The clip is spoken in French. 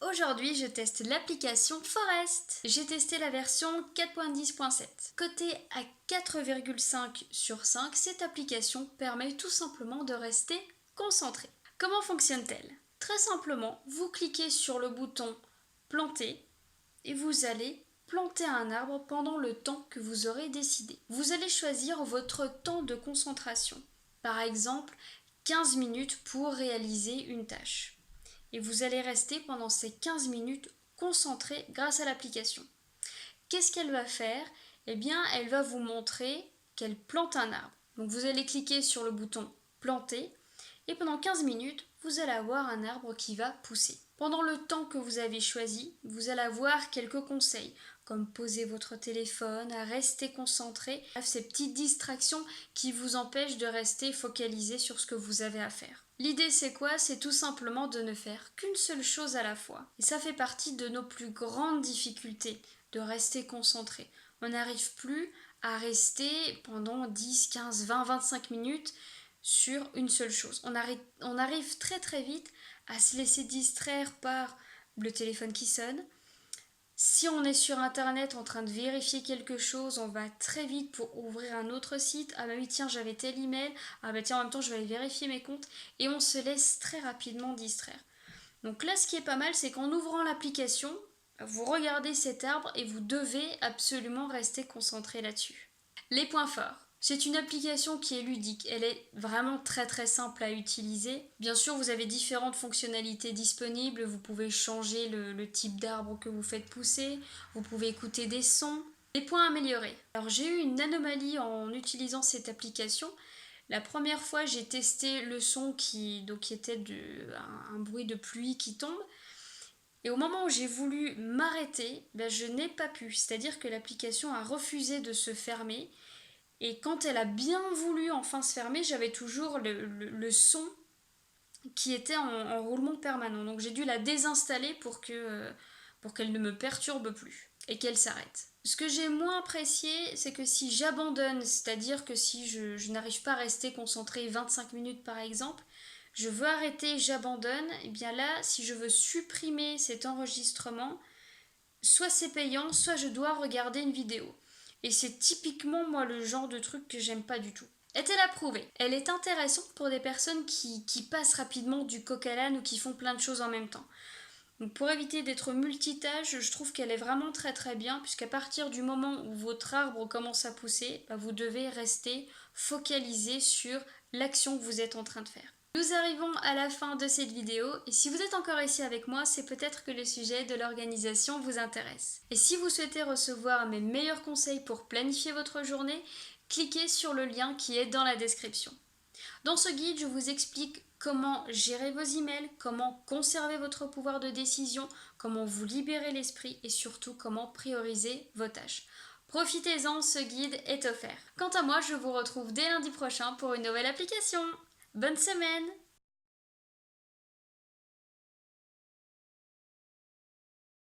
Aujourd'hui, je teste l'application Forest. J'ai testé la version 4.10.7. Cotée à 4,5 sur 5, cette application permet tout simplement de rester concentré. Comment fonctionne-t-elle? Très simplement, vous cliquez sur le bouton planter et vous allez planter un arbre pendant le temps que vous aurez décidé. Vous allez choisir votre temps de concentration. Par exemple, 15 minutes pour réaliser une tâche. Et vous allez rester pendant ces 15 minutes concentré grâce à l'application. Qu'est-ce qu'elle va faire? Eh bien, elle va vous montrer qu'elle plante un arbre. Donc vous allez cliquer sur le bouton planter et pendant 15 minutes, vous allez avoir un arbre qui va pousser. Pendant le temps que vous avez choisi, vous allez avoir quelques conseils, comme poser votre téléphone, rester concentré, ces petites distractions qui vous empêchent de rester focalisé sur ce que vous avez à faire. L'idée c'est quoi? C'est tout simplement de ne faire qu'une seule chose à la fois. Et ça fait partie de nos plus grandes difficultés, de rester concentré. On n'arrive plus à rester pendant 10, 15, 20, 25 minutes sur une seule chose. On arrive très très vite à se laisser distraire par le téléphone qui sonne. Si on est sur internet en train de vérifier quelque chose, on va très vite pour ouvrir un autre site. Ah bah oui tiens, j'avais tel email. Ah bah tiens, en même temps je vais aller vérifier mes comptes. Et on se laisse très rapidement distraire. Donc là ce qui est pas mal, c'est qu'en ouvrant l'application, vous regardez cet arbre et vous devez absolument rester concentré là-dessus. Les points forts. C'est une application qui est ludique, elle est vraiment très très simple à utiliser. Bien sûr, vous avez différentes fonctionnalités disponibles, vous pouvez changer le type d'arbre que vous faites pousser, vous pouvez écouter des sons. Les points améliorés. Alors j'ai eu une anomalie en utilisant cette application. La première fois, j'ai testé le son qui était un bruit de pluie qui tombe. Et au moment où j'ai voulu m'arrêter, je n'ai pas pu. C'est-à-dire que l'application a refusé de se fermer. Et quand elle a bien voulu enfin se fermer, j'avais toujours le son qui était en roulement permanent. Donc j'ai dû la désinstaller pour qu'elle ne me perturbe plus et qu'elle s'arrête. Ce que j'ai moins apprécié, c'est que si j'abandonne, c'est-à-dire que si je n'arrive pas à rester concentré 25 minutes par exemple, je veux arrêter, j'abandonne, et bien là, si je veux supprimer cet enregistrement, soit c'est payant, soit je dois regarder une vidéo. Et c'est typiquement moi le genre de truc que j'aime pas du tout. Est-elle approuvée? Elle est intéressante pour des personnes qui passent rapidement du coq à l'âne ou qui font plein de choses en même temps. Donc pour éviter d'être multitâche, je trouve qu'elle est vraiment très très bien, puisqu'à partir du moment où votre arbre commence à pousser, vous devez rester focalisé sur l'action que vous êtes en train de faire. Nous arrivons à la fin de cette vidéo et si vous êtes encore ici avec moi, c'est peut-être que le sujet de l'organisation vous intéresse. Et si vous souhaitez recevoir mes meilleurs conseils pour planifier votre journée, cliquez sur le lien qui est dans la description. Dans ce guide, je vous explique comment gérer vos emails, comment conserver votre pouvoir de décision, comment vous libérer l'esprit et surtout comment prioriser vos tâches. Profitez-en, ce guide est offert. Quant à moi, je vous retrouve dès lundi prochain pour une nouvelle application. Bonne semaine!